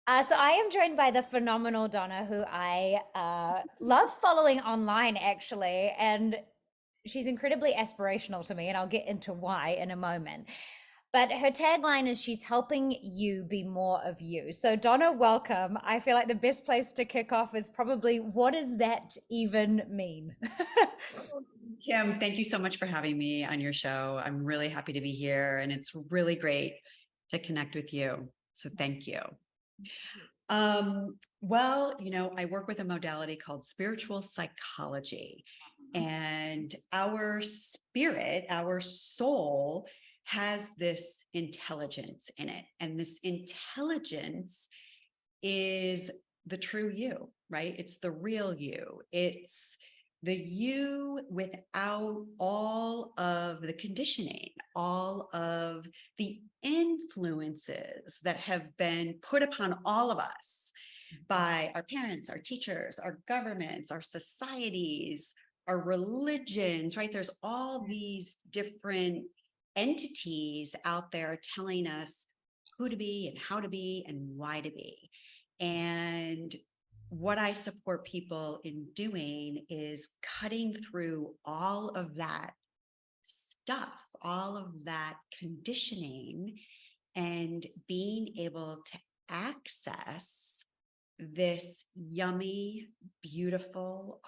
So I am joined by the phenomenal Donna, who I love following online, actually, and she's incredibly aspirational to me, and I'll get into why in a moment. But her tagline is she's helping you be more of you. So Donna, welcome. I feel like the best place to kick off is probably what does that even mean? Kim, thank you so much for having me on your show. I'm really happy to be here, and it's really great to connect with you. So thank you. I work with a modality called spiritual psychology, and our spirit, our soul, has this intelligence in it, and this intelligence is the true you, right? It's the real you. It's the you without all of the conditioning, all of the influences that have been put upon all of us by our parents, our teachers, our governments, our societies, our religions, right? There's all these different entities out there telling us who to be and how to be and why to be. And what I support people in doing is cutting through all of that stuff, all of that conditioning, and being able to access this yummy, beautiful,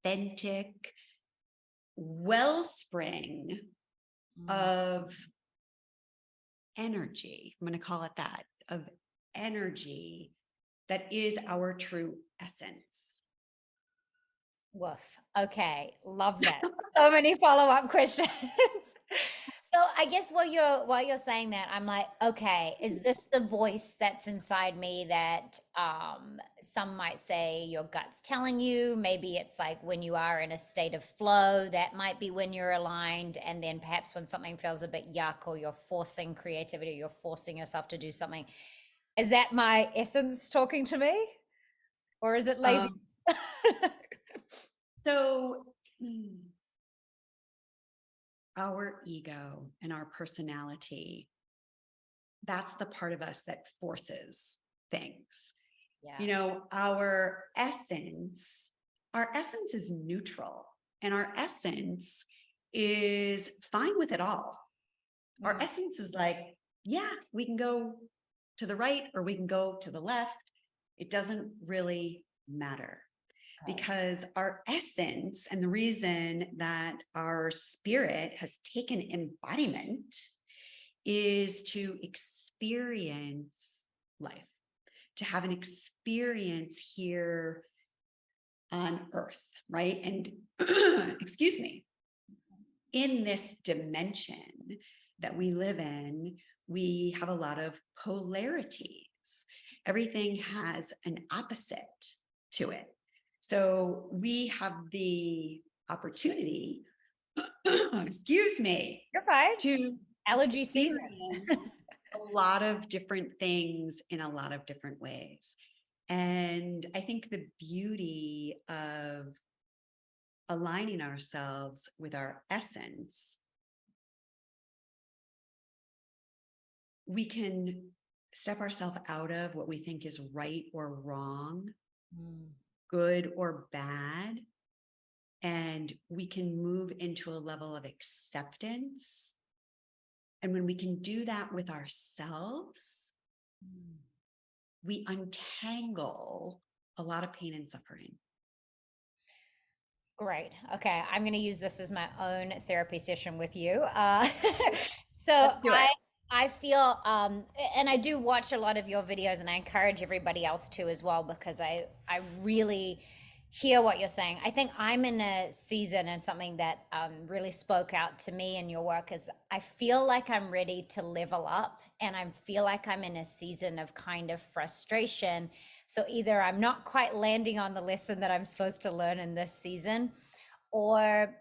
authentic wellspring of energy. I'm going to call it that, of energy that is our true essence. Woof. Okay, love that. So many follow-up questions. So I guess while you're saying that, I'm like, okay, is this the voice that's inside me that some might say your gut's telling you? Maybe it's like when you are in a state of flow, that might be when you're aligned, and then perhaps when something feels a bit yuck or you're forcing creativity, you're forcing yourself to do something. Is that my essence talking to me? Or is it Um, laziness? so our ego and our personality, that's the part of us that forces things. Yeah. You know, our essence is neutral, and our essence is fine with it all. Our Mm, essence is like, yeah, we can go to the right or we can go to the left. It doesn't really matter, okay. because our essence, and the reason that our spirit has taken embodiment, is to experience life, to have an experience here on earth, right? And excuse me, in this dimension that we live in, we have a lot of polarities. Everything has an opposite to it. So we have the opportunity, excuse me, You're fine. to Allergy season. experience a lot of different things in a lot of different ways. And I think the beauty of aligning ourselves with our essence, we can step ourselves out of what we think is right or wrong, Mm, good or bad, and we can move into a level of acceptance. And when we can do that with ourselves, mm. we untangle a lot of pain and suffering. Great. Okay, I'm going to use this as my own therapy session with you. So Let's do it. I feel, and I do watch a lot of your videos, and I encourage everybody else to as well, because I really hear what you're saying. I think I'm in a season, and something that really spoke out to me in your work is I feel like I'm ready to level up, and I feel like I'm in a season of kind of frustration. So either I'm not quite landing on the lesson that I'm supposed to learn in this season, or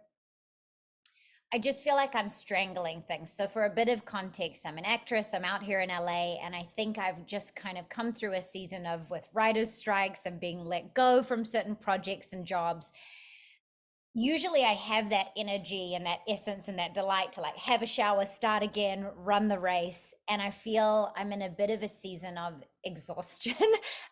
I just feel like I'm strangling things. So, for a bit of context, I'm an actress, I'm out here in LA, and I think I've just kind of come through a season of with writers' strikes and being let go from certain projects and jobs. usually I have that energy and that essence and that delight to like have a shower, start again, run the race. And I feel I'm in a bit of a season of exhaustion,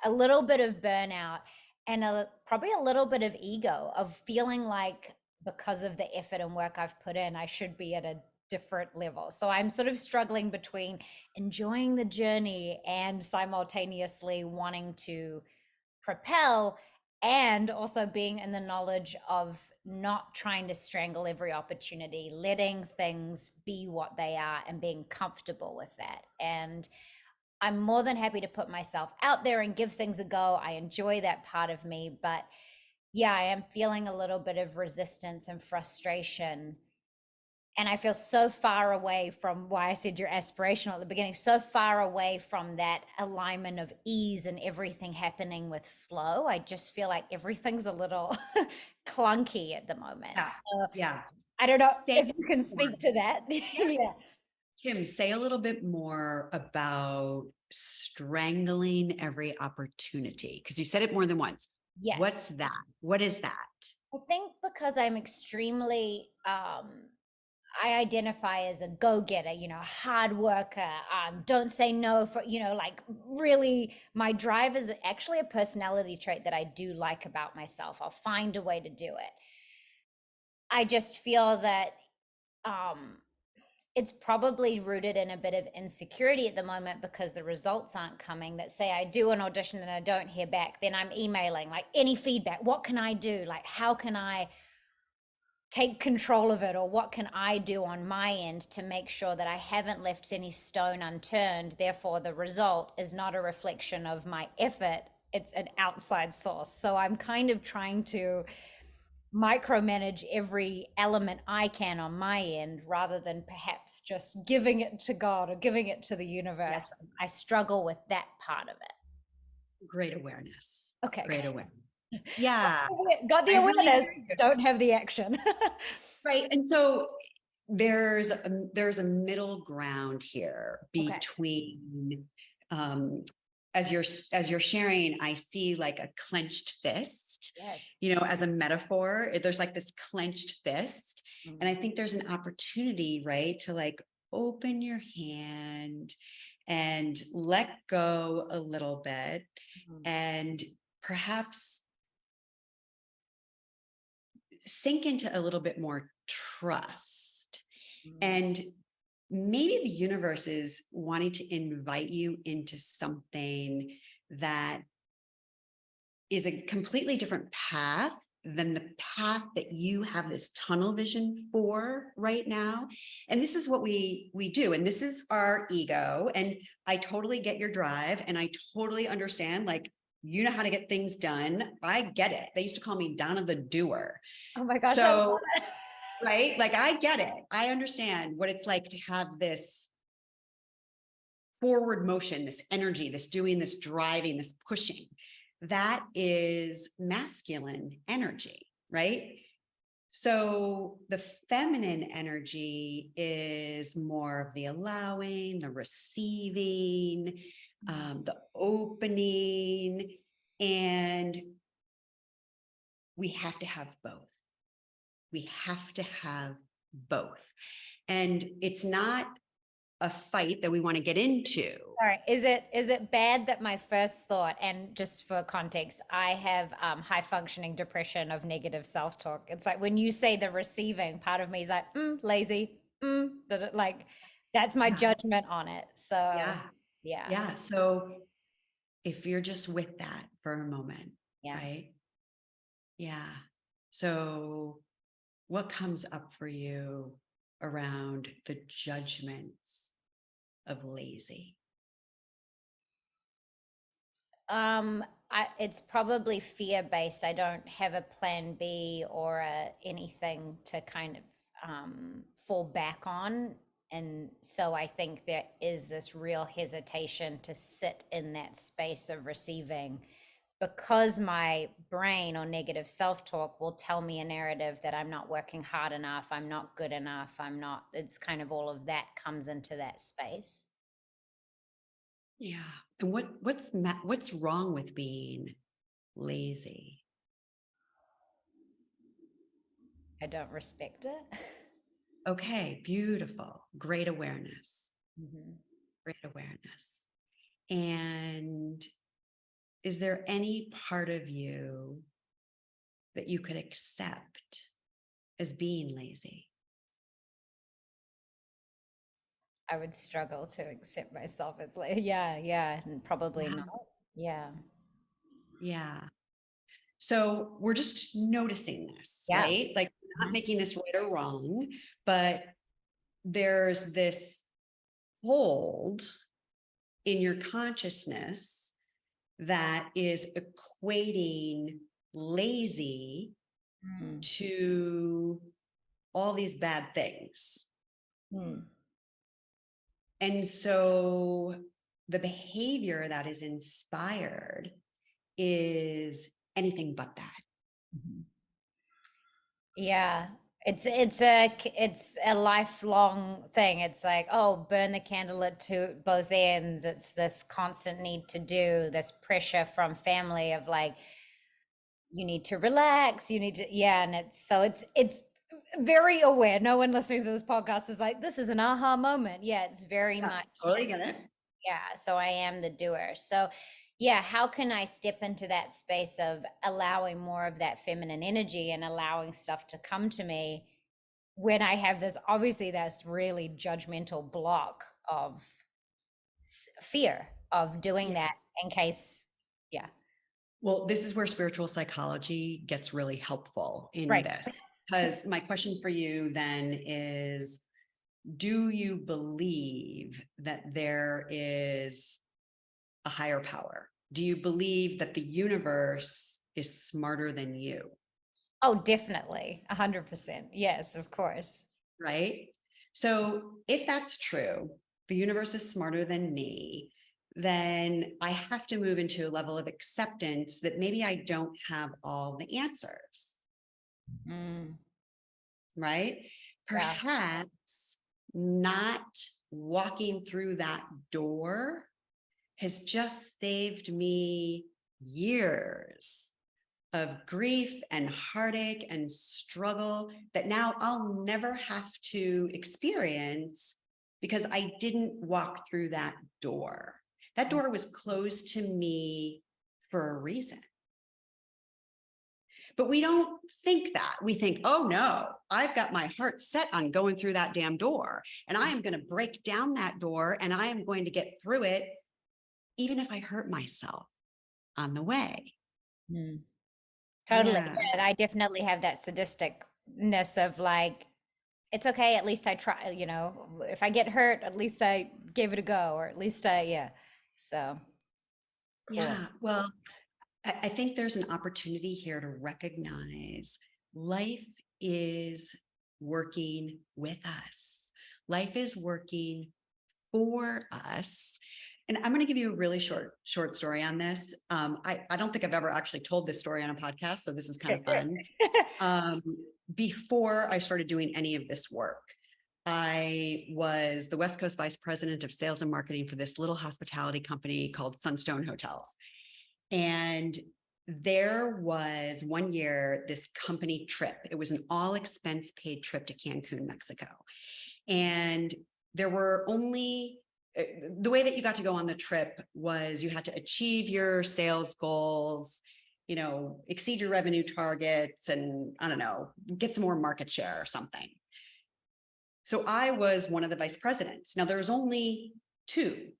a little bit of burnout, and probably a little bit of ego of feeling like because of the effort and work I've put in, I should be at a different level. So I'm sort of struggling between enjoying the journey and simultaneously wanting to propel, and also being in the knowledge of not trying to strangle every opportunity, letting things be what they are and being comfortable with that. And I'm more than happy to put myself out there and give things a go. I enjoy that part of me, but yeah, I am feeling a little bit of resistance and frustration, and I feel so far away from why I said you're aspirational at the beginning, so far away from that alignment of ease and everything happening with flow. I just feel like everything's a little clunky at the moment. Yeah. So Yeah. I don't know Say if you can more. speak to that. Yeah. Yeah. Kim, say a little bit more about strangling every opportunity, because you said it more than once. What's Yes. that? What is that? I think because I'm extremely I identify as a go-getter, hard worker, don't say no for, like really my drive is actually a personality trait that I do like about myself. I'll find a way to do it. I just feel that um it's probably rooted in a bit of insecurity at the moment because the results aren't coming. That say I do an audition and I don't hear back, then I'm emailing like any feedback. What can I do? Like how can I take control of it, or what can I do on my end to make sure that I haven't left any stone unturned? Therefore, the result is not a reflection of my effort, it's an outside source. So I'm kind of trying to micromanage every element I can on my end rather than perhaps just giving it to God or giving it to the Yeah. universe. I struggle with that part of it. Great awareness. Okay. Great awareness. Yeah. Got the I really awareness, hear you. don't have the action. Right. And so there's a middle ground here Okay. between um as you're sharing, I see like a clenched fist, Yes. as a metaphor. There's like this clenched fist. And I Mhm. think there's an opportunity, right, to like open your hand and let go a little bit, Mhm. and perhaps sink into a little bit more trust. Mhm. And maybe the universe is wanting to invite you into something that is a completely different path than the path that you have this tunnel vision for right now. And this is what we do, and this is our ego. And I totally get your drive, and I totally understand, like, you know how to get things done. I get it. They used to call me Donna the doer. Oh my gosh, I love So, it. right, like, I get it. I understand what it's like to have this forward motion, this energy, this doing, this driving, this pushing. That is masculine energy, right? So the feminine energy is more of the allowing, the receiving, the opening, and we have to have both. We have to have both. And it's not a fight that we want to get into. All right. Is it bad that my first thought, and just for context, I have high functioning depression of negative self talk. It's like when you say the receiving, part of me is like, lazy, like that's my Yeah. judgment on it. So Yeah. yeah, Yeah. So if you're just with that for a moment, yeah. right? Yeah. So what comes up for you around the judgments of lazy? It's probably fear based. I don't have a plan B or anything to kind of fall back on. And so I think there is this real hesitation to sit in that space of receiving, because my brain or negative self talk will tell me a narrative that I'm not working hard enough, I'm not good enough, it's kind of all of that comes into that space. Yeah. And what's wrong with being lazy? I don't respect it. Okay, beautiful. Great awareness. Mm-hmm. Great awareness. And is there any part of you that you could accept as being lazy? I would struggle to accept myself as like, yeah, and probably Yeah. not. Yeah. Yeah. So we're just noticing this, Yeah. right? Like, not Mhm. making this right or wrong, but there's this hold in your consciousness that is equating lazy Mm. to all these bad things. Mm. And so the behavior that is inspired is anything but that. Mhm. Yeah. It's a lifelong thing. It's like, oh, burn the candle at both ends. It's this constant need to do, this pressure from family of like, you need to relax, you need to, yeah, and it's very aware. No one listening to this podcast is like, this is an aha moment. Yeah, it's very Yeah, much, totally get it. yeah. So I am the doer. So yeah, how can I step into that space of allowing more of that feminine energy and allowing stuff to come to me when I have this, obviously that's really judgmental block of fear of doing Yeah. that in case, yeah. Well, this is where spiritual psychology gets really helpful in Right. this. Because my question for you then is, do you believe that there is a higher power? Do you believe that the universe is smarter than you? Oh, definitely. 100%. Yes, of course. Right? So if that's true, the universe is smarter than me, then I have to move into a level of acceptance that maybe I don't have all the answers, Mm, right? yeah. Perhaps not walking through that door has just saved me years of grief and heartache and struggle that now I'll never have to experience because I didn't walk through that door. That door was closed to me for a reason. But we don't think that. We think, oh no, I've got my heart set on going through that damn door. And I am going to break down that door and I am going to get through it, even if I hurt myself on the way. Mm. Totally. Yeah. Yeah, and I definitely have that sadisticness of like, it's okay, at least I try, if I get hurt, at least I gave it a go, or at least yeah. So cool. Yeah. Well, I think there's an opportunity here to recognize life is working with us. Life is working for us. And I'm going to give you a really short story on this. I don't think I've ever actually told this story on a podcast, so this is kind of fun. Um, Before I started doing any of this work, I was the West Coast Vice President of Sales and Marketing for this little hospitality company called Sunstone Hotels. And there was one year this company trip. It was an all expense paid trip to Cancun, Mexico. And there were only the way that you got to go on the trip was you had to achieve your sales goals, exceed your revenue targets, and I don't know, get some more market share or something. So I was one of the vice presidents. Now there was only two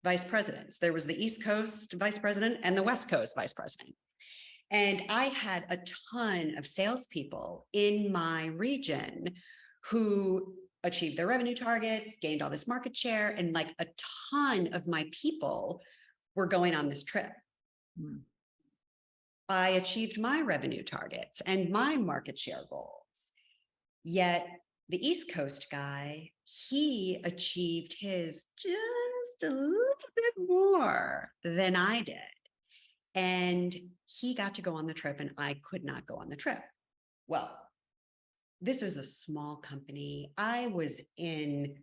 vice presidents. There was the East Coast vice president and the West Coast vice president. And I had a ton of salespeople in my region who achieved their revenue targets, gained all this market share, and like a ton of my people were going on this trip. Mm. I achieved my revenue targets and my market share goals. Yet the East Coast guy, he achieved his just a little bit more than I did. And he got to go on the trip and I could not go on the trip. Well, this was a small company. I was in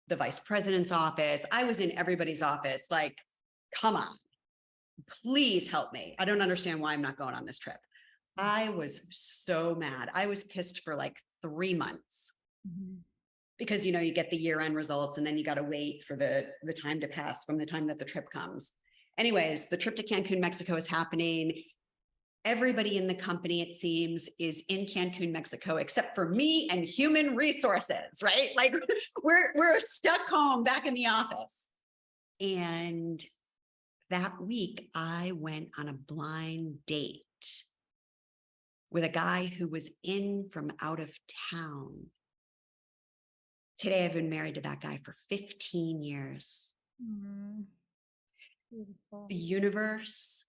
the vice president's office. I was in everybody's office. Like, come on, please help me. I don't understand why I'm not going on this trip. I was so mad. I was pissed for like 3 months. Mm-hmm. Because, you know, you get the year-end results and then you got to wait for the time to pass from the time that the trip comes. Anyways, the trip to Cancun, Mexico is happening. Everybody in the company, it seems, is in Cancun, Mexico, except for me and human resources, right? Like we're stuck home back in the office. And that week I went on a blind date with a guy who was in from out of town. Today, I've been married to that guy for 15 years. Mm-hmm. Beautiful. The universe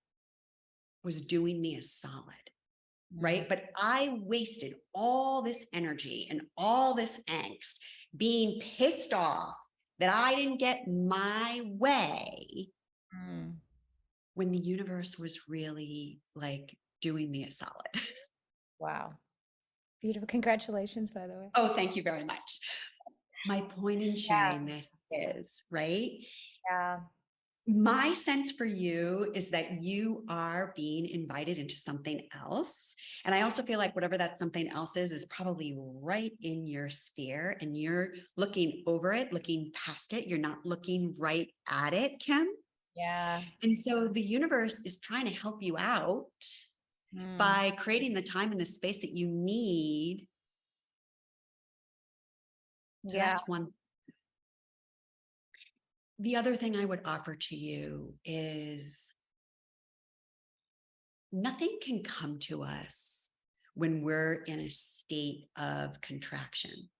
was doing me a solid, right? But I wasted all this energy and all this angst being pissed off that I didn't get my way when the universe was really like doing me a solid. Wow. Beautiful. Congratulations, by the way. Oh, thank you very much. My point in sharing this is, right? Yeah. My sense for you is that you are being invited into something else. And I also feel like whatever that something else is probably right in your sphere and you're looking over it, looking past it. You're not looking right at it, Kim. Yeah. And so the universe is trying to help you out by creating the time and the space that you need. So that's one. The other thing I would offer to you is nothing can come to us when we're in a state of contraction.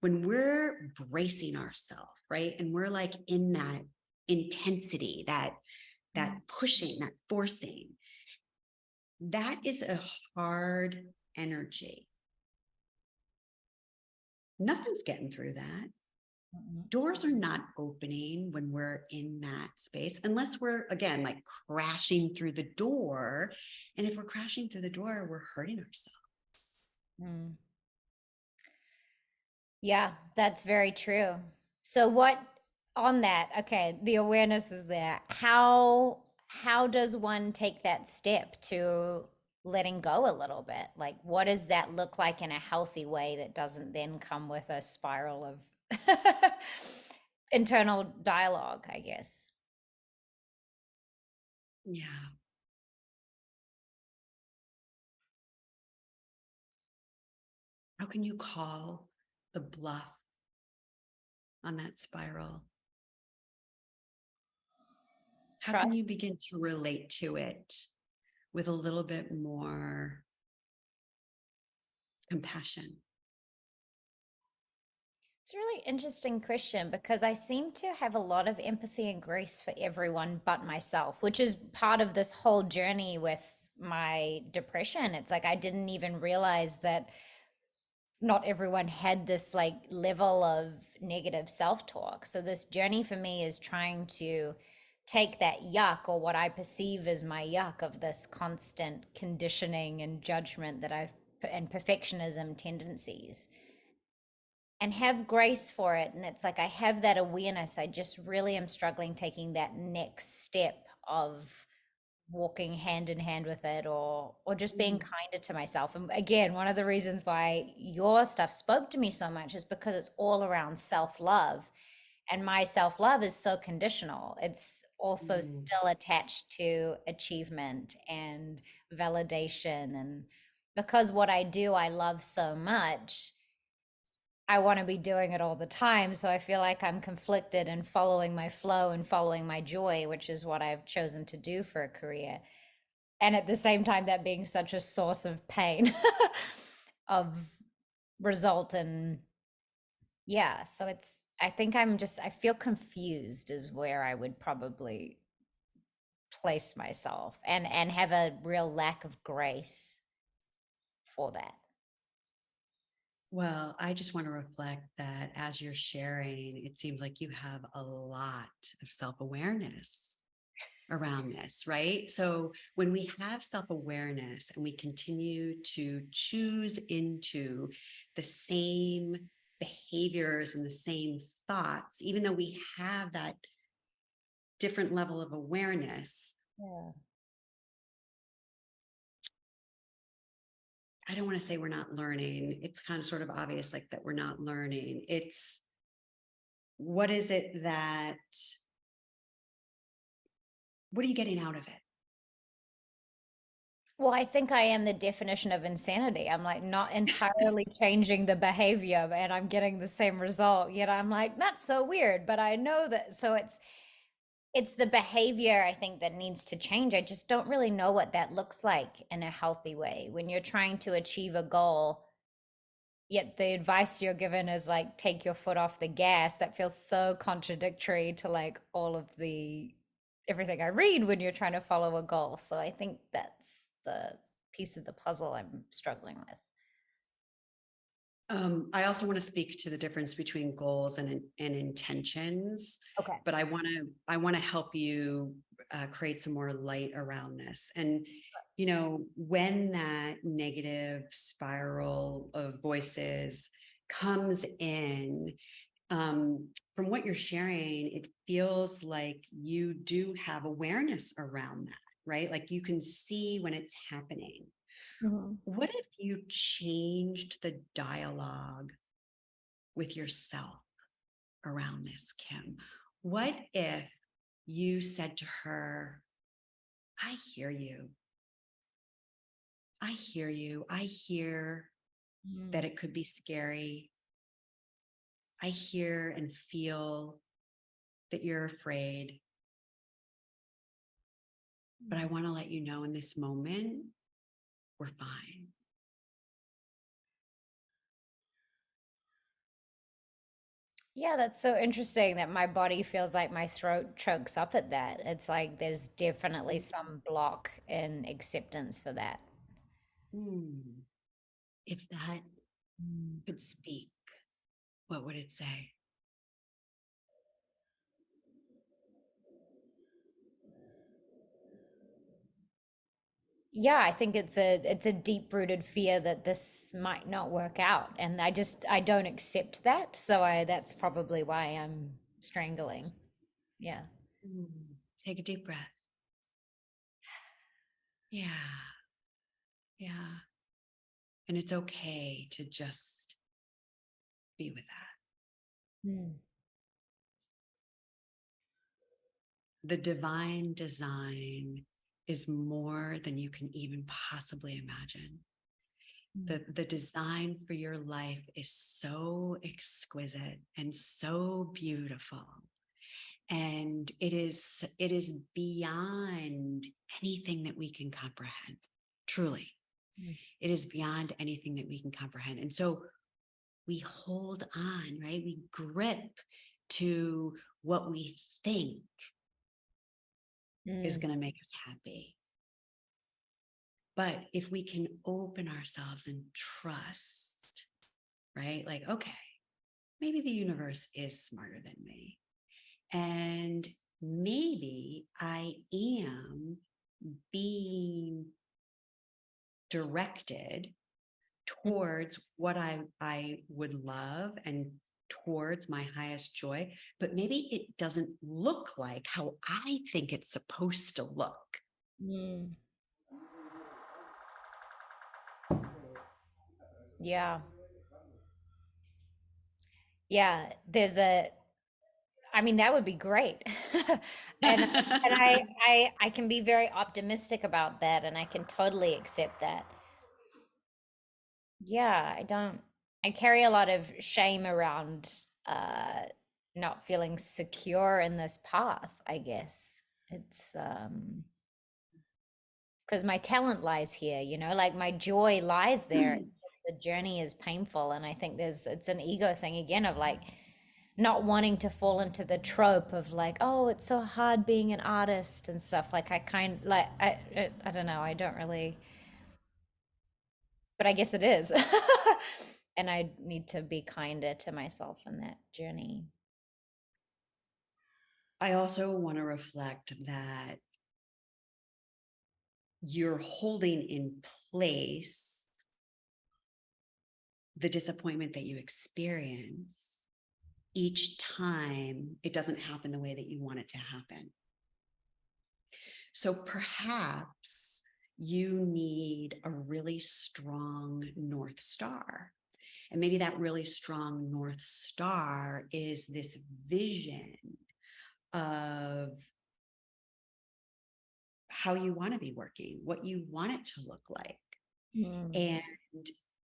When we're bracing ourselves, right? And we're like in that intensity, that pushing, that forcing, that is a hard energy. Nothing's getting through that. Doors are not opening when we're in that space, unless we're, again, like crashing through the door. And if we're crashing through the door, we're hurting ourselves. Yeah, that's very true. So what on that, okay, the awareness is there. How does one take that step to letting go a little bit? Like what does that look like in a healthy way that doesn't then come with a spiral of internal dialogue, I guess? Yeah. How can you call the bluff on that spiral? How Trust. can you begin to relate to it with a little bit more compassion? It's a really interesting question because I seem to have a lot of empathy and grace for everyone but myself, which is part of this whole journey with my depression. It's like I didn't even realize that not everyone had this like level of negative self-talk. So this journey for me is trying to take that yuck, or what I perceive as my yuck, of this constant conditioning and judgment that I've and perfectionism tendencies, and have grace for it. And it's like I have that awareness. I just really am struggling taking that next step of walking hand in hand with it, or just being kinder to myself. And again, one of the reasons why your stuff spoke to me so much is because it's all around self-love, and my self-love is so conditional. It's also still attached to achievement and validation, and because what I do I love so much, I want to be doing it all the time. So I feel like I'm conflicted in following my flow and following my joy, which is what I've chosen to do for a career. And at the same time, that being such a source of pain of result. And yeah, so it's, I think I feel confused is where I would probably place myself, and have a real lack of grace for that. Well, I just want to reflect that as you're sharing, it seems like you have a lot of self-awareness around this, right? So when we have self-awareness and we continue to choose into the same behaviors and the same thoughts, even though we have that different level of awareness, Yeah. I don't want to say we're not learning. It's kind of sort of obvious, like that we're not learning. It's what is it that, what are you getting out of it? Well, I think I am the definition of insanity. I'm like not entirely changing the behavior and I'm getting the same result. Yet I'm like, that's so weird, but I know that. So it's the behavior I think that needs to change. I just don't really know what that looks like in a healthy way. When you're trying to achieve a goal, yet the advice you're given is like take your foot off the gas, that feels so contradictory to like all of the everything I read when you're trying to follow a goal. So I think that's the piece of the puzzle I'm struggling with. I also want to speak to the difference between goals and intentions, Okay. but I want to help you create some more light around this. And when that negative spiral of voices comes in, from what you're sharing, it feels like you do have awareness around that, right? Like you can see when it's happening. Mhm. What if you changed the dialogue with yourself around this, Kim? What if you said to her, I hear you. I hear you. I hear that Mm. it could be scary. I hear and feel that you're afraid. But I want to let you know in this moment, we're fine. Yeah, that's so interesting that my body feels like my throat chokes up at that. It's like there's definitely some block in acceptance for that. Hmm. If that Mm. could speak, what would it say? Yeah, I think it's a deep-rooted fear that this might not work out, and I don't accept that. So I that's probably why I'm strangling. Yeah. Hmm. Take a deep breath. Yeah. Yeah. And it's okay to just be with that. Mm. The divine design is more than you can even possibly imagine. Mm. The design for your life is so exquisite and so beautiful. And it is beyond anything that we can comprehend. Truly. Mm. It is beyond anything that we can comprehend. And so we hold on, right? We grip to what we think is Mm. going to make us happy. But if we can open ourselves and trust, right? Like, okay, maybe the universe is smarter than me. And maybe I am being directed towards what I would love and towards my highest joy, but maybe it doesn't look like how I think it's supposed to look. Mm. Yeah. Yeah, I mean, that would be great. And I can be very optimistic about that and I can totally accept that. Yeah, I carry a lot of shame around not feeling secure in this path, I guess. It's because my talent lies here, like my joy lies there. It's just the journey is painful and I think it's an ego thing again of like not wanting to fall into the trope of like, oh, it's so hard being an artist and stuff. Like I don't know, I don't really, but I guess it is. And I need to be kinder to myself in that journey. I also want to reflect that you're holding in place the disappointment that you experience each time it doesn't happen the way that you want it to happen. So perhaps you need a really strong North Star. And maybe that really strong North Star is this vision of how you want to be working, what you want it to look like. Mm. And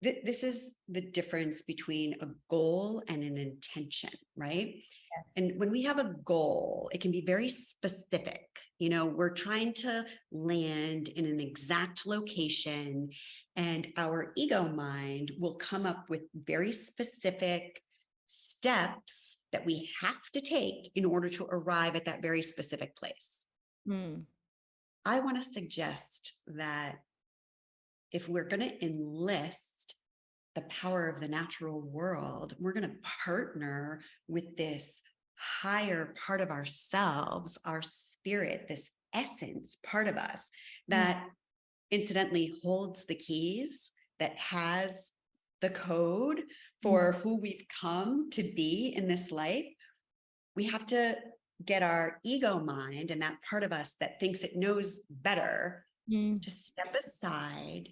this is the difference between a goal and an intention, right? Yes. And when we have a goal, it can be very specific. You know, we're trying to land in an exact location, and our ego mind will come up with very specific steps that we have to take in order to arrive at that very specific place. Mm. I want to suggest that if we're going to enlist the power of the natural world, we're going to partner with this higher part of ourselves, our spirit, this essence part of us that incidentally holds the keys, that has the code for who we've come to be in this life. We have to get our ego mind and that part of us that thinks it knows better to step aside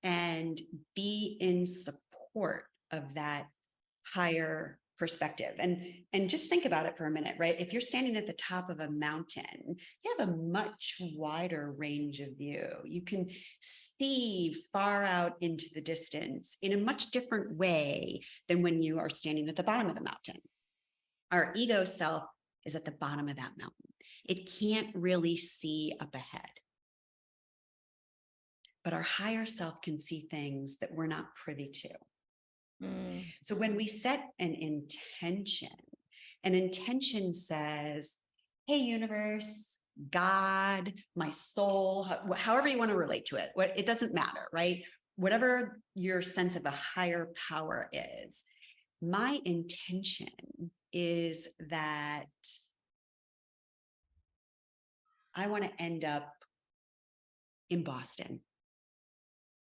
and be in support of that higher perspective. And just think about it for a minute, right? If you're standing at the top of a mountain, you have a much wider range of view. You can see far out into the distance in a much different way than when you are standing at the bottom of the mountain. Our ego self is at the bottom of that mountain. It can't really see up ahead. But our higher self can see things that we're not privy to. So when we set an intention says, hey, universe, God, my soul, however you want to relate to it, it doesn't matter, right? Whatever your sense of a higher power is, my intention is that I want to end up in Boston.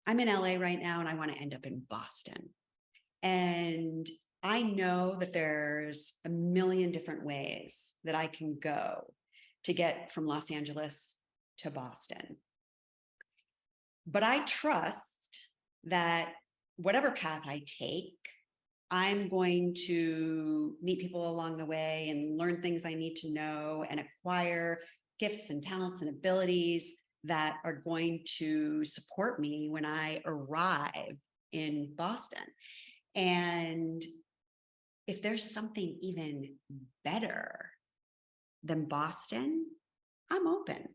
I'm in LA right now and I want to end up in Boston. And I know that there's a million different ways that I can go to get from Los Angeles to Boston. But I trust that whatever path I take, I'm going to meet people along the way and learn things I need to know and acquire gifts and talents and abilities that are going to support me when I arrive in Boston. And if there's something even better than Boston, I'm open.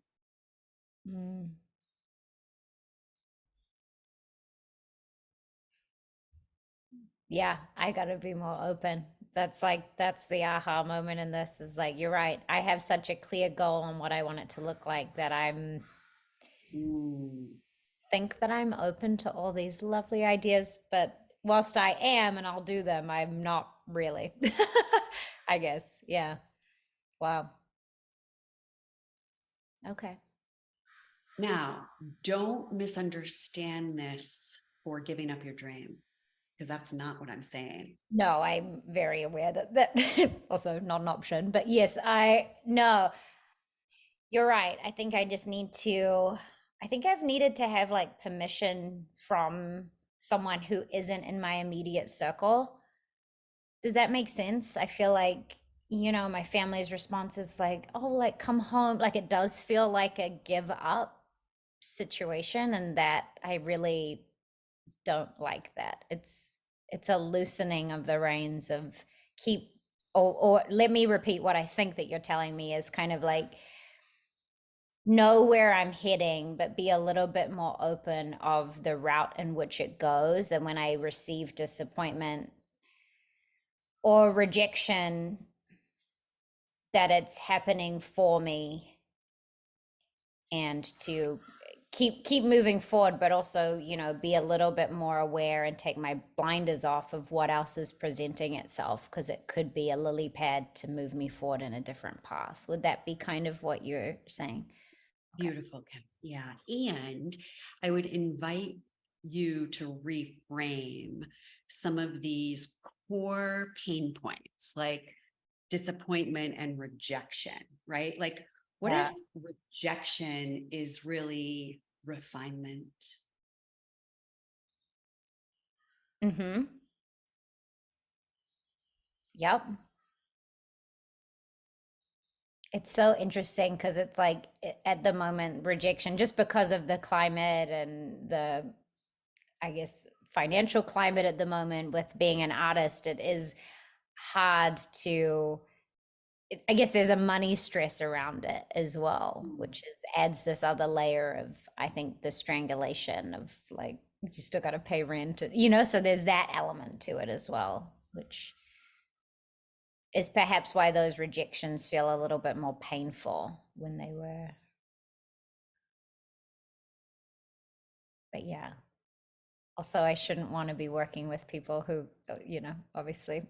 Yeah, I gotta be more open. That's the aha moment in this is like, you're right. I have such a clear goal on what I want it to look like that think that I'm open to all these lovely ideas, but whilst I am and I'll do them, I'm not really. I guess. Yeah. Wow. Okay. Now, don't misunderstand this for giving up your dream, because that's not what I'm saying. No, I'm very aware that also not an option, but yes, I no, you're right. I think I just need to, I think I've needed to have like permission from someone who isn't in my immediate circle. Does that make sense? I feel like, my family's response is like, oh, like come home. Like it does feel like a give up situation, and that I really don't like that. It's a loosening of the reins of keep or let me repeat what I think that you're telling me is kind of like know where I'm heading, but be a little bit more open of the route in which it goes. And when I receive disappointment or rejection, that it's happening for me, and to keep moving forward, but also, be a little bit more aware and take my blinders off of what else is presenting itself, because it could be a lily pad to move me forward in a different path. Would that be kind of what you're saying? Beautiful, Kim. Yeah. And I would invite you to reframe some of these core pain points like disappointment and rejection, right? Like, what if Yeah. rejection is really refinement. Mm-hmm. Yep. It's so interesting because it's like at the moment rejection just because of the climate and the, I guess, financial climate at the moment with being an artist, it is hard to, I guess there's a money stress around it as well, which is adds this other layer of, I think, the strangulation of like you still got to pay rent, so there's that element to it as well, which is perhaps why those rejections feel a little bit more painful when they were. But yeah, also I shouldn't want to be working with people who, obviously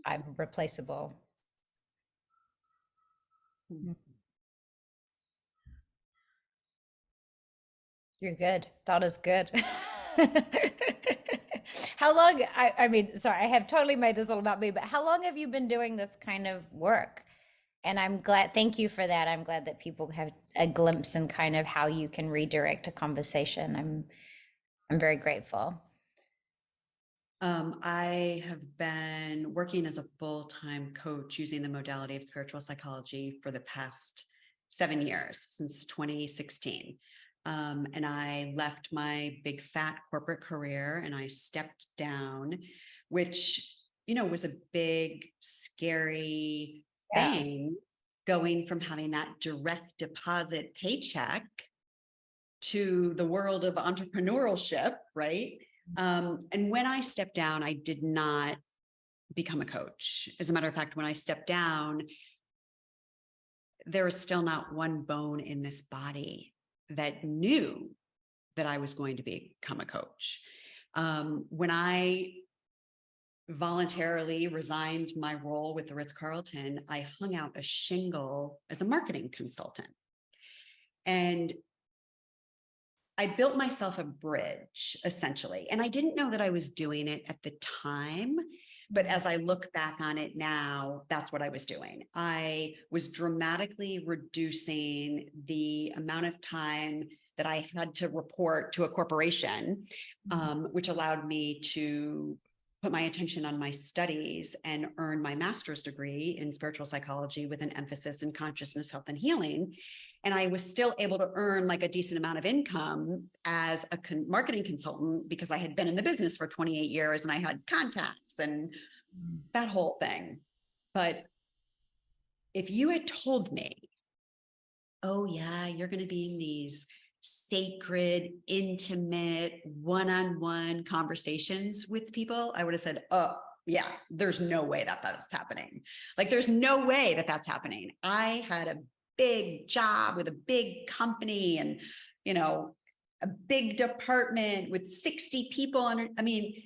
I'm replaceable. You're good. Donna's good. How long, I mean, sorry, I have totally made this all about me, but how long have you been doing this kind of work? And I'm glad, thank you for that. I'm glad that people have a glimpse in kind of how you can redirect a conversation. I'm very grateful. I have been working as a full-time coach using the modality of spiritual psychology for the past 7 years, since 2016. And I left my big fat corporate career and I stepped down, which, was a big, scary Yeah. thing, going from having that direct deposit paycheck to the world of entrepreneurship, right? And when I stepped down, I did not become a coach. As a matter of fact, when I stepped down, there was still not one bone in this body that knew that I was going to become a coach. When I voluntarily resigned my role with the Ritz-Carlton, I hung out a shingle as a marketing consultant. And I built myself a bridge, essentially. And I didn't know that I was doing it at the time. But as I look back on it now, that's what I was doing. I was dramatically reducing the amount of time that I had to report to a corporation, which allowed me to put my attention on my studies and earn my master's degree in spiritual psychology with an emphasis in consciousness, health, and healing. And I was still able to earn like a decent amount of income as a marketing consultant because I had been in the business for 28 years and I had contacts and that whole thing. But if you had told me, oh yeah, you're going to be in these sacred, intimate, one-on-one conversations with people, I would have said, oh yeah, there's no way that that's happening. Like, there's no way that that's happening. I had a big job with a big company and, a big department with 60 people under. I mean,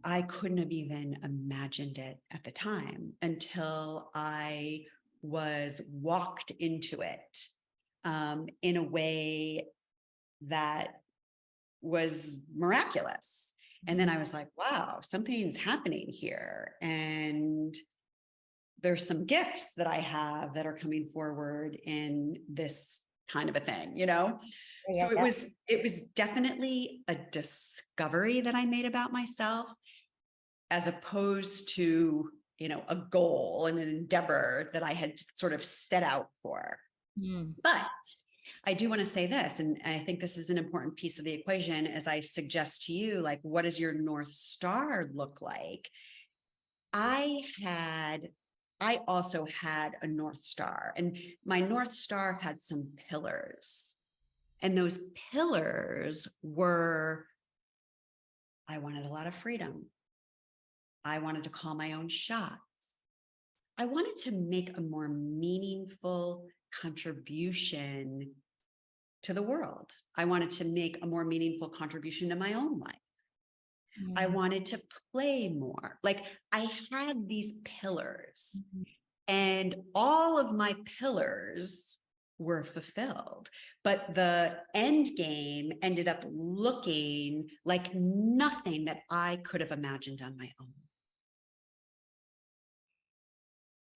I couldn't have even imagined it at the time until I was walked into it in a way that was miraculous. And then I was like, wow, something's happening here. And there's some gifts that I have that are coming forward in this kind of a thing, So it was definitely a discovery that I made about myself, as opposed to, a goal and an endeavor that I had sort of set out for. But I do want to say this, and I think this is an important piece of the equation, as I suggest to you, like, what does your North Star look like? I also had a North Star, and my North Star had some pillars. And those pillars were, I wanted a lot of freedom. I wanted to call my own shots. I wanted to make a more meaningful contribution to the world. I wanted to make a more meaningful contribution to my own life. I wanted to play more. Like, I had these pillars, and all of my pillars were fulfilled, but the end game ended up looking like nothing that I could have imagined on my own.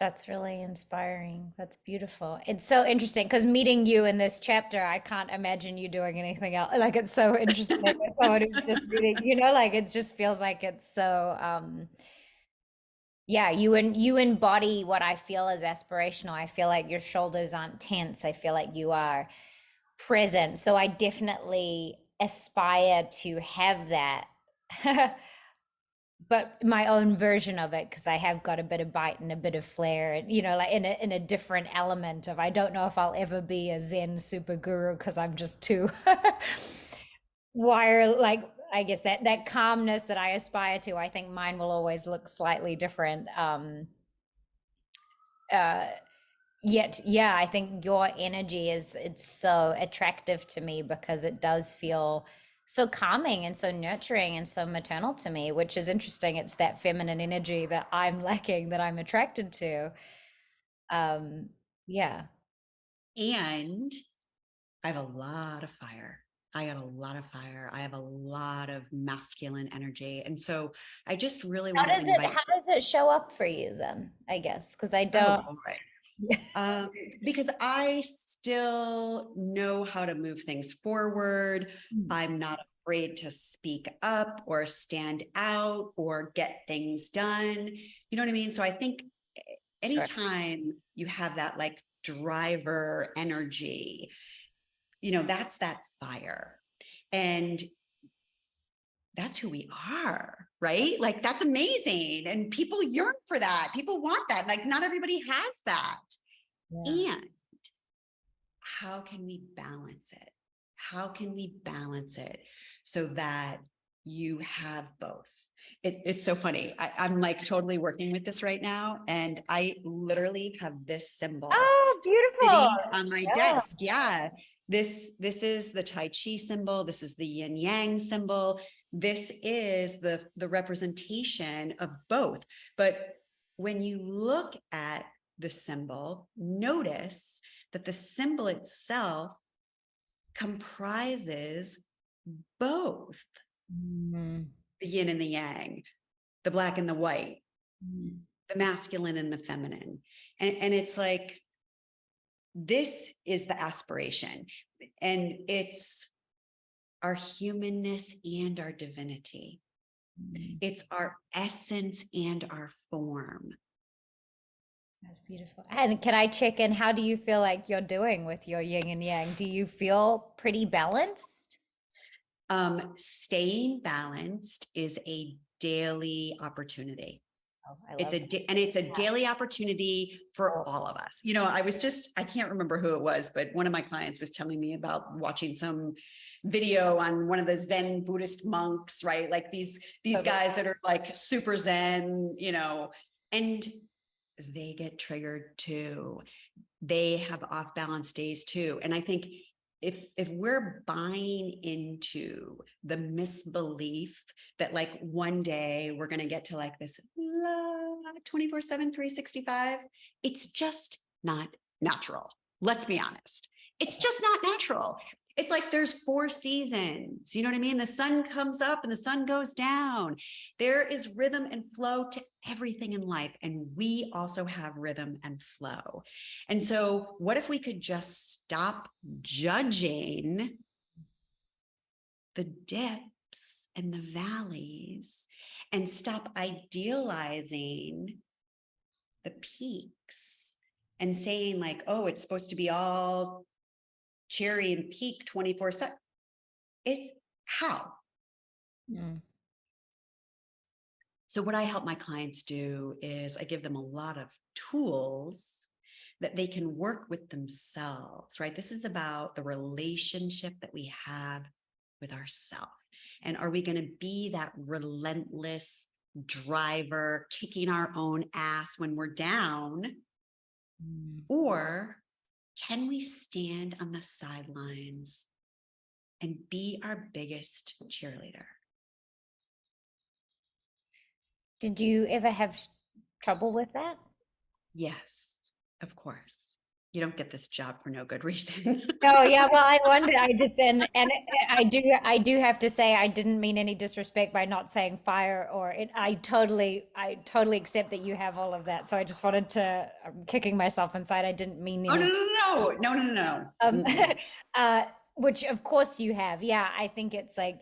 That's really inspiring. That's beautiful. It's so interesting because meeting you in this chapter, I can't imagine you doing anything else. Like it's so interesting as someone who's just reading, like it just feels like it's so yeah, you embody what I feel is aspirational. I feel like your shoulders aren't tense. I feel like you are present. So I definitely aspire to have that. But my own version of it, because I have got a bit of bite and a bit of flair, and like in a different element of, I don't know if I'll ever be a Zen super guru because I'm just too wire, like I guess that calmness that I aspire to, I think mine will always look slightly different. Uh Yet, yeah, I think your energy it's so attractive to me because it does feel so calming and so nurturing and so maternal to me, which is interesting. It's that feminine energy that I'm lacking, that I'm attracted to. Um, yeah. And I have a lot of fire. I got a lot of fire. I have a lot of masculine energy. And so I just really want to invite. How does it show up for you then? I guess because I Oh don't. boy. Because I still know how to move things forward. I'm not afraid to speak up or stand out or get things done. You know what I mean? So I think Sure. anytime you have that like driver energy, that's that fire. And that's who we are, right? Like that's amazing. And people yearn for that. People want that. Like not everybody has that. Yeah. And how can we balance it? How can we balance it so that you have both? It's so funny. I'm like totally working with this right now. And I literally have this symbol Oh, beautiful. sitting on my Yeah. desk. Yeah. This is the Tai Chi symbol. This is the yin yang symbol. This is the representation of both. But when you look at the symbol, notice that the symbol itself comprises both Mm, the yin and the yang, the black and the white, mm, the masculine and the feminine. And it's like, this is the aspiration. And it's our humanness and our divinity. mm. It's our essence and our form. That's beautiful. And can I check in? How do you feel like you're doing with your yin and yang? Do you feel pretty balanced? Staying balanced is a daily opportunity. Oh, I It's love and it's a that. daily opportunity for all of us. I can't remember who it was, but one of my clients was telling me about watching some video on one of the Zen Buddhist monks, right? Like these Okay. guys that are like super Zen, and they get triggered too. They have off balance days too. And I think if we're buying into the misbelief that like one day we're going to get to like this 24/7 365, it's just not natural. Let's be honest. It's just not natural. It's like there's 4 seasons. You know what I mean? The sun comes up and the sun goes down. There is rhythm and flow to everything in life. And we also have rhythm and flow. And so, what if we could just stop judging the dips and the valleys and stop idealizing the peaks and saying, like, oh, it's supposed to be all cherry and peak 24/7? It's how. Mm. So, what I help my clients do is I give them a lot of tools that they can work with themselves, right? This is about the relationship that we have with ourselves. And are we going to be that relentless driver kicking our own ass when we're down? Mm. Or can we stand on the sidelines and be our biggest cheerleader? Did you ever have trouble with that? Yes, of course. you don't get this job for no good reason. Oh yeah, well, I wonder. I just and I do have to say I didn't mean any disrespect by not saying fire or it. I totally accept that you have all of that. So I just wanted to. I'm kicking myself inside. I didn't mean Oh, no, any. no, no, no, no, no, no. Um, Mm-mm. which of course you have. Yeah, I think it's like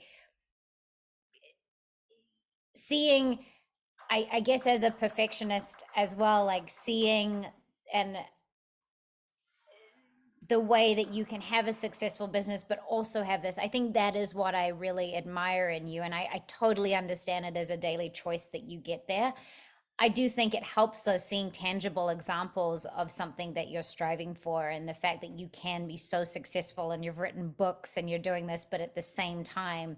seeing. I guess as a perfectionist as well, like seeing and the way that you can have a successful business but also have this. I think that is what I really admire in you, and I totally understand it as a daily choice that you get there. I do think it helps though, seeing tangible examples of something that you're striving for, and the fact that you can be so successful and you've written books and you're doing this, but at the same time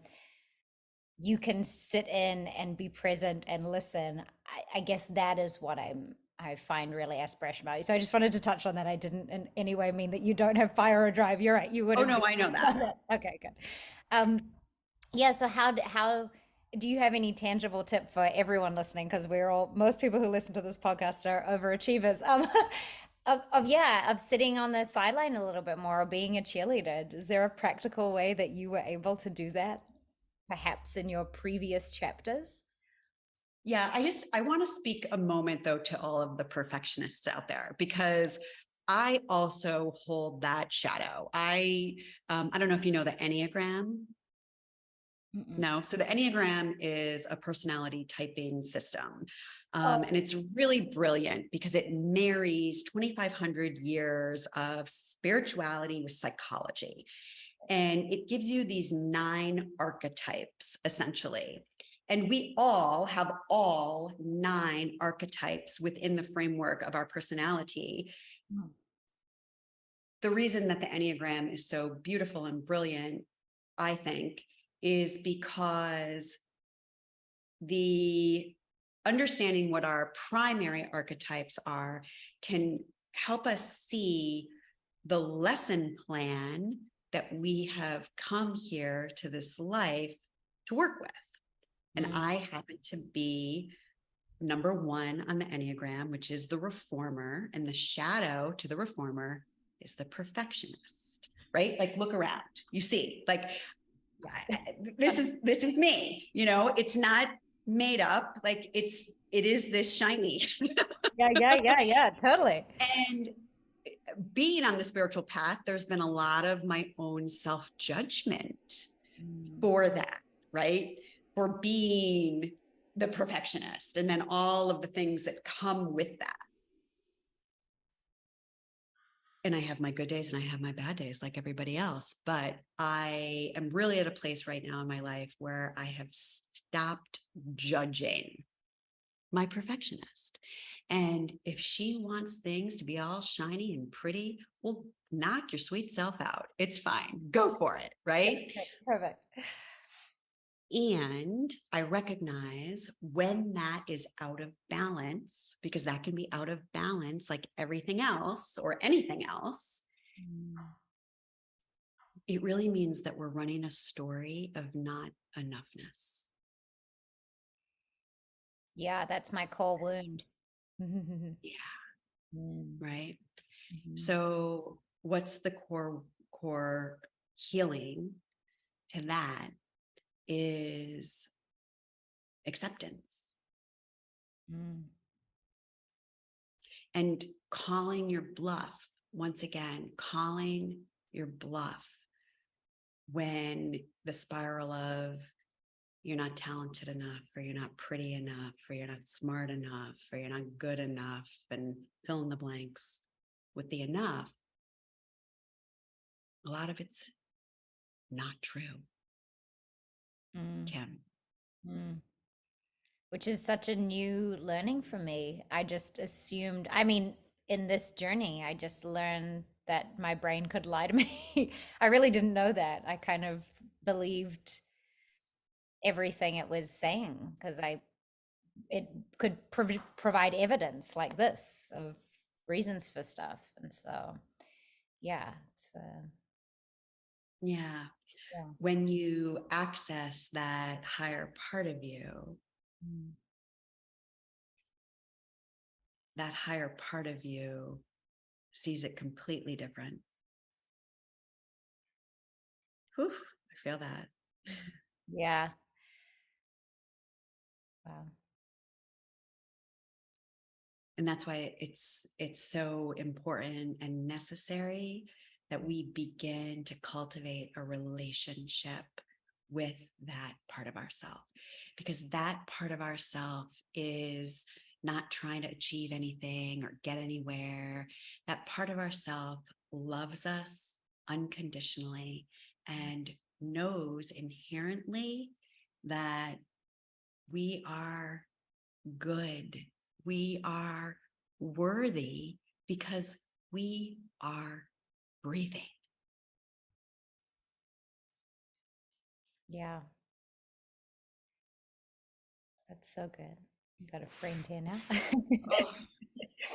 you can sit in and be present and listen. I guess that is what I find really aspirational about you. So I just wanted to touch on that. I didn't in any way mean that you don't have fire or drive. You're right. You would Oh, have no, I know that. done that. Okay, good. Um, yeah. So how do you have any tangible tip for everyone listening? Because most people who listen to this podcast are overachievers. Of sitting on the sideline a little bit more or being a cheerleader. Is there a practical way that you were able to do that? Perhaps in your previous chapters? Yeah, I want to speak a moment though to all of the perfectionists out there, because I also hold that shadow. I don't know if you know the Enneagram. Mm-mm. No. So the Enneagram is a personality typing system. Oh, And it's really brilliant because it marries 2,500 years of spirituality with psychology. And it gives you these 9 archetypes, essentially. And we all have all 9 archetypes within the framework of our personality. mm, The reason that the Enneagram is so beautiful and brilliant, I think, is because the understanding what our primary archetypes are can help us see the lesson plan that we have come here to this life to work with. And mm, I happen to be number 1 on the Enneagram, which is the reformer, and the shadow to the reformer is the perfectionist, right? Like, look around, you see, like, this is me, it's not made up, like it is this shiny. yeah, totally. And being on the spiritual path, there's been a lot of my own self-judgment Mm. for that, right? For being the perfectionist, and then all of the things that come with that. And I have my good days and I have my bad days like everybody else. But I am really at a place right now in my life where I have stopped judging my perfectionist. And if she wants things to be all shiny and pretty, well, knock your sweet self out. It's fine. Go for it. Right. Perfect. And I recognize when that is out of balance, because that can be out of balance like everything else or anything else. Mm. It really means that we're running a story of not enoughness. Yeah, that's my core wound. Yeah. Mm, Right. mhm, So what's the core healing to that is acceptance mm, and calling your bluff. Once again, calling your bluff when the spiral of you're not talented enough, or you're not pretty enough, or you're not smart enough, or you're not good enough, and fill in the blanks with the enough, a lot of it's not true, mm, Kim. mm. Which is such a new learning for me. I just assumed, I mean, in this journey, I just learned that my brain could lie to me. I really didn't know that. I kind of believed everything it was saying because it could provide evidence like this of reasons for stuff. And so, yeah, it's Yeah. yeah. When you access that higher part of you, Mm, that higher part of you sees it completely different. Whew, I feel that. Yeah. Wow. And that's why it's so important and necessary that we begin to cultivate a relationship with that part of ourself, because that part of ourself is not trying to achieve anything or get anywhere. That part of ourself loves us unconditionally and knows inherently that we are good. We are worthy because we are breathing. Yeah. That's so good. You got a friend here now. Oh,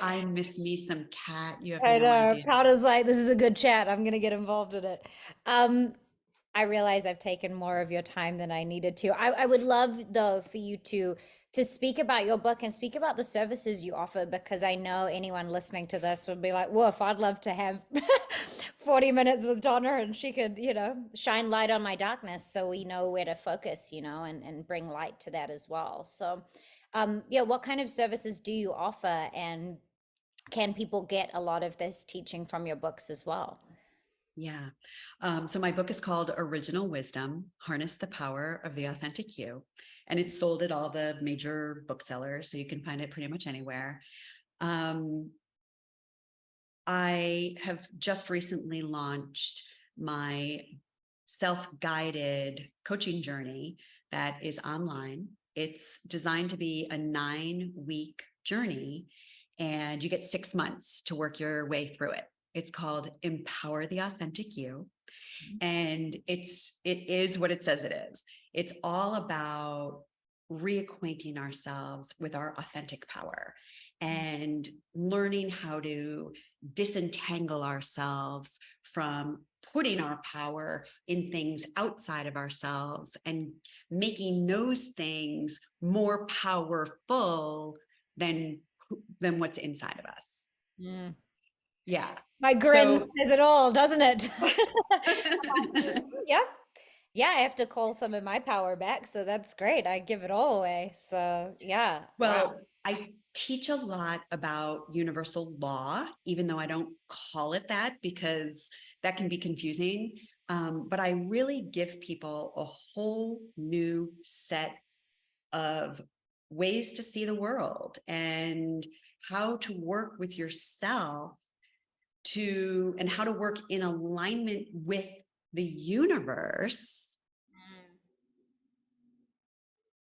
I miss me some cat. You have I no know. idea. Powder's like, this is a good chat. I'm gonna get involved in it. Um, I realize I've taken more of your time than I needed to. I would love though for you to speak about your book and speak about the services you offer, because I know anyone listening to this would be like, woof, I'd love to have 40 minutes with Donna and she could, shine light on my darkness so we know where to focus, and bring light to that as well. So yeah, what kind of services do you offer, and can people get a lot of this teaching from your books as well? Yeah. So my book is called Original Wisdom, Harness the Power of the Authentic You. And it's sold at all the major booksellers, so you can find it pretty much anywhere. I have just recently launched my self-guided coaching journey that is online. It's designed to be a 9-week journey, and you get 6 months to work your way through it. It's called Empower the Authentic You. And it is what it says it is. It's all about reacquainting ourselves with our authentic power and learning how to disentangle ourselves from putting our power in things outside of ourselves and making those things more powerful than what's inside of us. Mm. Yeah. My grin So says it all, doesn't it? Yeah. Yeah, I have to call some of my power back, so that's great. I give it all away. So, yeah. Wow. well, I teach a lot about universal law, even though I don't call it that because that can be confusing. But I really give people a whole new set of ways to see the world and how to work with yourself and how to work in alignment with the universe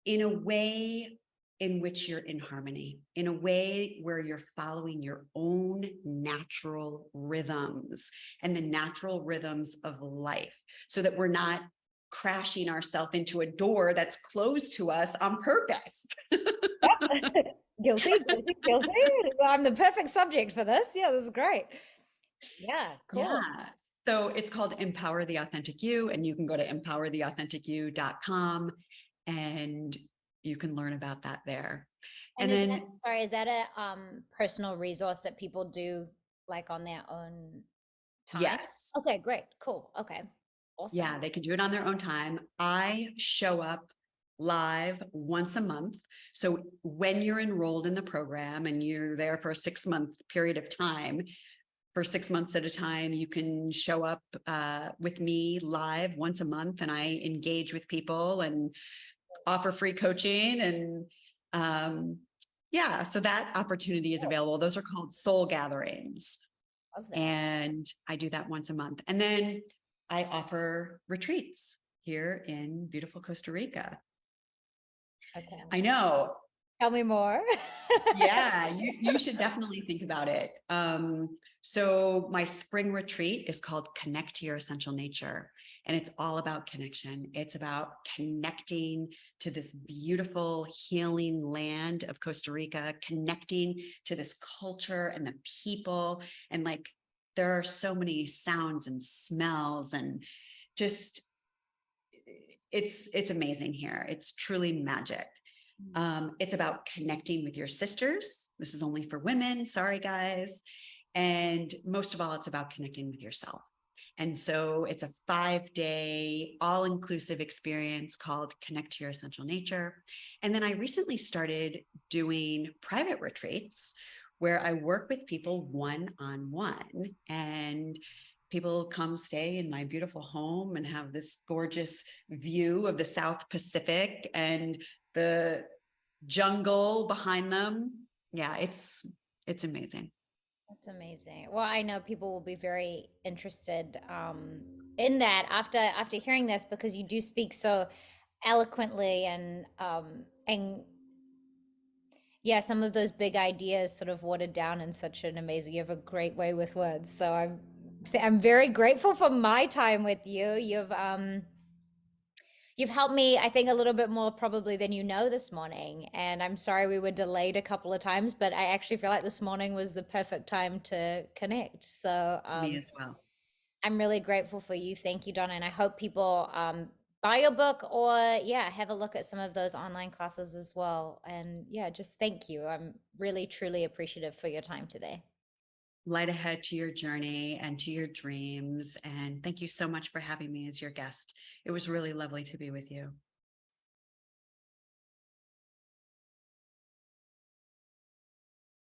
in a way in which you're in harmony, in a way where you're following your own natural rhythms and the natural rhythms of life, so that we're not crashing ourselves into a door that's closed to us on purpose. Guilty, guilty, guilty. So I'm the perfect subject for this. Yeah, this is great. Yeah, cool. Yeah. So it's called Empower the Authentic You, and you can go to empowertheauthentic.you.com and you can learn about that there. And And is that, then, sorry, is that a personal resource that people do like on their own time? yes, Okay, great. Cool. Okay. Awesome. yeah, they can do it on their own time. I show up live once a month. So when you're enrolled in the program and you're there for a 6-month period of time, for 6 months at a time, you can show up with me live once a month, and I engage with people and offer free coaching. And yeah, so that opportunity is available. Those are called soul gatherings. Love that. And I do that once a month. And then I offer retreats here in beautiful Costa Rica. Okay. I know. Tell me more. Yeah, you should definitely think about it. So my spring retreat is called Connect to Your Essential Nature. And it's all about connection. It's about connecting to this beautiful healing land of Costa Rica, connecting to this culture and the people. And like, there are so many sounds and smells, and just, it's amazing here. It's truly magic. It's about connecting with your sisters. This is only for women. Sorry, guys. And most of all, it's about connecting with yourself. And so it's a 5-day all-inclusive experience called Connect to Your Essential Nature. And then I recently started doing private retreats where I work with people one-on-one, and people come stay in my beautiful home and have this gorgeous view of the South Pacific and the jungle behind them. Yeah, it's amazing. That's amazing. Well, I know people will be very interested in that after hearing this, because you do speak so eloquently, and yeah, some of those big ideas sort of watered down in such an amazing. You have a great way with words, so I'm very grateful for my time with you. You've helped me, I think, a little bit more probably than you know this morning. And I'm sorry we were delayed a couple of times, but I actually feel like this morning was the perfect time to connect. So Me as well. I'm really grateful for you. Thank you, Donna. And I hope people buy your book, or, yeah, have a look at some of those online classes as well. And yeah, just thank you. I'm really, truly appreciative for your time today. Light ahead to your journey and to your dreams. And thank you so much for having me as your guest. It was really lovely to be with you.